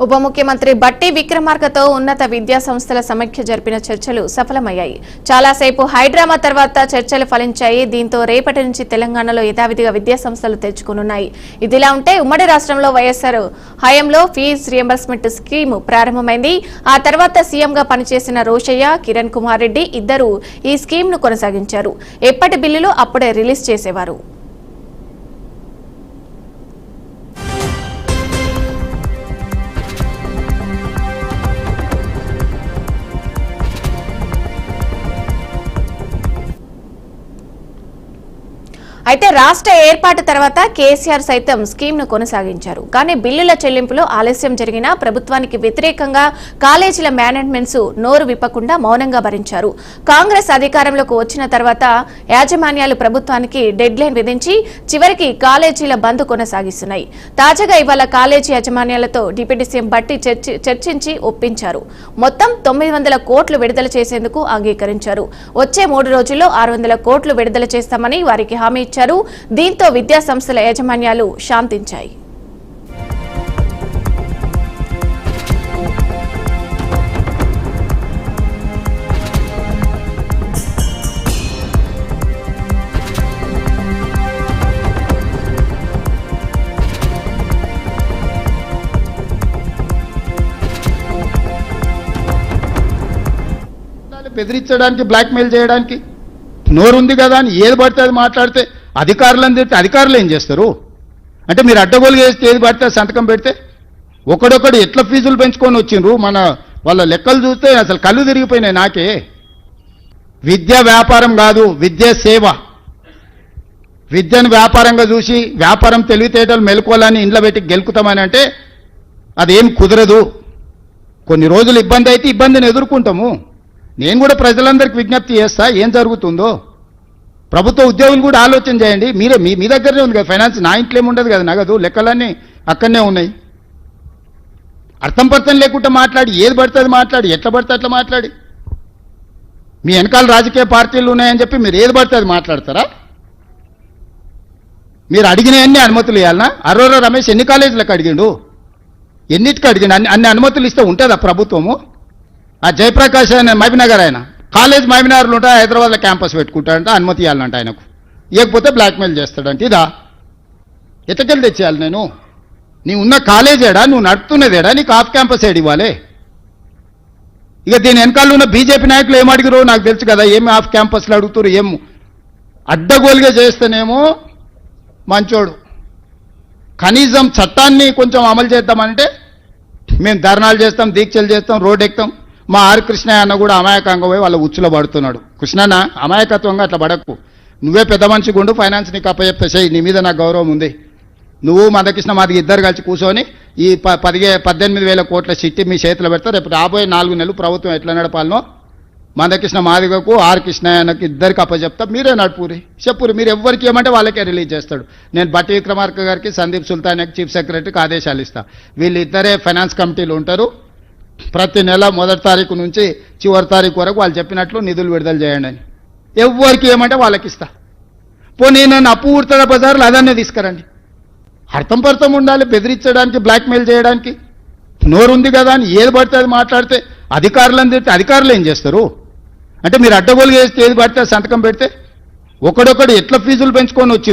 ఉప ముఖ్యమంత్రి బట్టి విక్రమార్కతో ఉన్నత విద్యా సంస్థల సమైక్య జరిపిన చర్చలు సఫలమయ్యాయి. చాలాసేపు హైడ్రామా తర్వాత చర్చలు ఫలించాయి. దీంతో రేపటి నుంచి తెలంగాణలో యథావిధిగా విద్యా సంస్థలు తెచ్చుకోనున్నాయి. ఇదిలా ఉంటే ఉమ్మడి రాష్ట్రంలో వైఎస్ఆర్ హయాంలో ఫీజు రియంబర్స్మెంట్ స్కీమ్ ప్రారంభమైంది. ఆ తర్వాత సీఎంగా పనిచేసిన రోషయ్య, కిరణ్ కుమార్ రెడ్డి ఇద్దరు ఈ స్కీమ్ను కొనసాగించారు. ఎప్పటి బిల్లులు అప్పుడే రిలీజ్ చేసేవారు. అయితే రాష్ట్ర ఏర్పాటు తర్వాత కేసీఆర్ సైతం స్కీమ్ను కొనసాగించారు. కానీ బిల్లుల చెల్లింపులో ఆలస్యం జరిగినా ప్రభుత్వానికి వ్యతిరేకంగా కాలేజీల మేనేజ్మెంట్స్ నోరు విప్పకుండా మౌనంగా భరించారు. కాంగ్రెస్ అధికారంలోకి వచ్చిన తర్వాత యాజమాన్యాలు ప్రభుత్వానికి డెడ్ లైన్ విధించి చివరికి కాలేజీల బంద్ కొనసాగిస్తున్నాయి. తాజాగా ఇవాళ కాలేజీ యాజమాన్యాలతో డిప్యూటీ సీఎం బట్టి చర్చించి ఒప్పించారు. మొత్తం 900 కోట్లు విడుదల చేసేందుకు అంగీకరించారు. వచ్చే 3 రోజుల్లో 600 కోట్లు విడుదల చేస్తామని వారికి హామీ. దీంతో విద్యా సంస్థల యాజమాన్యాలు శాంతించాయి. బెదిరించడానికి, బ్లాక్మెయిల్ చేయడానికి నోరుంది కదా అని ఏది పడితే అది మాట్లాడితే అధికారులను తిడితే అధికారులు ఏం చేస్తారు? అంటే మీరు అడ్డగోలు చేస్తే ఏది పడితే సంతకం పెడితే ఒకడొకడు ఎట్లా ఫీజులు పెంచుకొని వచ్చిండ్రు. మన వాళ్ళ లెక్కలు చూస్తే అసలు కళ్ళు తిరిగిపోయినాయి నాకే. విద్య వ్యాపారం కాదు, విద్య సేవ. విద్యను వ్యాపారంగా చూసి వ్యాపారం తెలివితేటలు మెలుకోవాలని ఇంట్లో పెట్టి గెలుకుతామని అంటే అదేం కుదరదు. కొన్ని రోజులు ఇబ్బంది అయితే ఇబ్బందిని ఎదుర్కొంటాము. నేను కూడా ప్రజలందరికీ విజ్ఞప్తి చేస్తా, ఏం జరుగుతుందో ప్రభుత్వ ఉద్యోగులు కూడా ఆలోచన చేయండి. మీరే మీ దగ్గరనే ఉంది కదా ఫైనాన్స్, నా ఇంట్లో ఏముండదు కదా, నగదు లెక్కలన్నీ అక్కడనే ఉన్నాయి. అర్థం పర్థం లేకుండా మాట్లాడి ఏది పడుతుంది మాట్లాడి ఎట్లా పడితే అట్లా మాట్లాడి మీ వెనకాల రాజకీయ పార్టీలు ఉన్నాయని చెప్పి మీరు ఏది పడితే అది మాట్లాడతారా? మీరు అడిగినవన్నీ అనుమతులు ఇవ్వాలనా? అరోరా రమేష్ ఎన్ని కాలేజీలకు అడిగిండు, ఎన్నిటికి అడిగిండు? అన్ని అనుమతులు ఇస్తే ఉంటుందా ప్రభుత్వము? ఆ జయప్రకాష్ ఆయన మహబూబ్నగర్ ఆయన కాలేజ్ మహబూబ్నగర్లో ఉంటా, హైదరాబాద్లో క్యాంపస్ పెట్టుకుంటాడంట, అనుమతి ఇవ్వాలంట ఆయనకు. ఇవ్వకపోతే బ్లాక్మెయిల్ చేస్తాడంట. ఇదా ఎట్టకెళ్ళి తెచ్చేయాలి? నేను నీ ఉన్న కాలేజ్ ఏడా, నువ్వు నడుపుతున్నదేడా, నీకు ఆఫ్ క్యాంపస్ ఏడు ఇవ్వాలి. ఇక దీని వెనకాల ఉన్న బీజేపీ నాయకులు ఏం అడిగారో నాకు తెలుసు కదా, ఏమి ఆఫ్ క్యాంపస్లో అడుగుతారు, ఏం అడ్డగోలుగా చేస్తేనేమో మంచోడు. కనీసం చట్టాన్ని కొంచెం అమలు చేద్దామంటే మేము ధర్నాలు చేస్తాం, దీక్షలు చేస్తాం, రోడ్డు ఎక్కుతాం. మా ఆర్ కృష్ణయ్య అన్న కూడా అమాయకంగా పోయి వాళ్ళ ఉచ్చులో పడుతున్నాడు. కృష్ణన్న అమాయకత్వంగా అట్లా పడకు, నువ్వే పెద్ద మనిషి గుండు, ఫైనాన్స్ నీకు అప్పచెప్తా చేయి, నీ మీద నాకు గౌరవం ఉంది. నువ్వు మందకృష్ణ మాది ఇద్దరు కలిసి కూర్చొని ఈ 18,000 కోట్ల చిట్టి మీ చేతిలో పెడతా. రేపు రాబోయే 4 నెలలు ప్రభుత్వం ఎట్లా నడపాలనో మందకృష్ణ మాదిగకు, ఆర్ కృష్ణయ్యకు ఇద్దరికి అప్పచెప్తా, మీరే నడుపురి చెప్పురి. మీరు ఎవరికి ఏమంటే వాళ్ళకే రిలీజ్ చేస్తాడు. నేను బట్టి విక్రమార్క గారికి, సందీప్ సుల్తాన్ చీఫ్ సెక్రటరీకి ఆదేశాలు ఇస్తా. వీళ్ళిద్దరే ఫైనాన్స్ కమిటీలు ఉంటారు. ప్రతి నెల 1వ తారీఖు నుంచి చివరి తారీఖు వరకు వాళ్ళు చెప్పినట్లు నిధులు విడుదల చేయండి అని. ఎవరికి ఏమంటే వాళ్ళకి ఇస్తా. పోనీ నన్ను అప్పు ఊడుతుందా బజార్లు, అదన్నే తీసుకురండి. అర్థం పర్థం ఉండాలి. బెదిరించడానికి, బ్లాక్మెయిల్ చేయడానికి నోరుంది కదా అని ఏది పడితే అది మాట్లాడితే అధికారులను తిడితే అధికారులు ఏం చేస్తారు? అంటే మీరు అడ్డగోలు చేస్తే ఏది పడితే సంతకం పెడితే ఒకడొకడు ఎట్లా ఫీజులు పెంచుకొని వచ్చిండ్రు.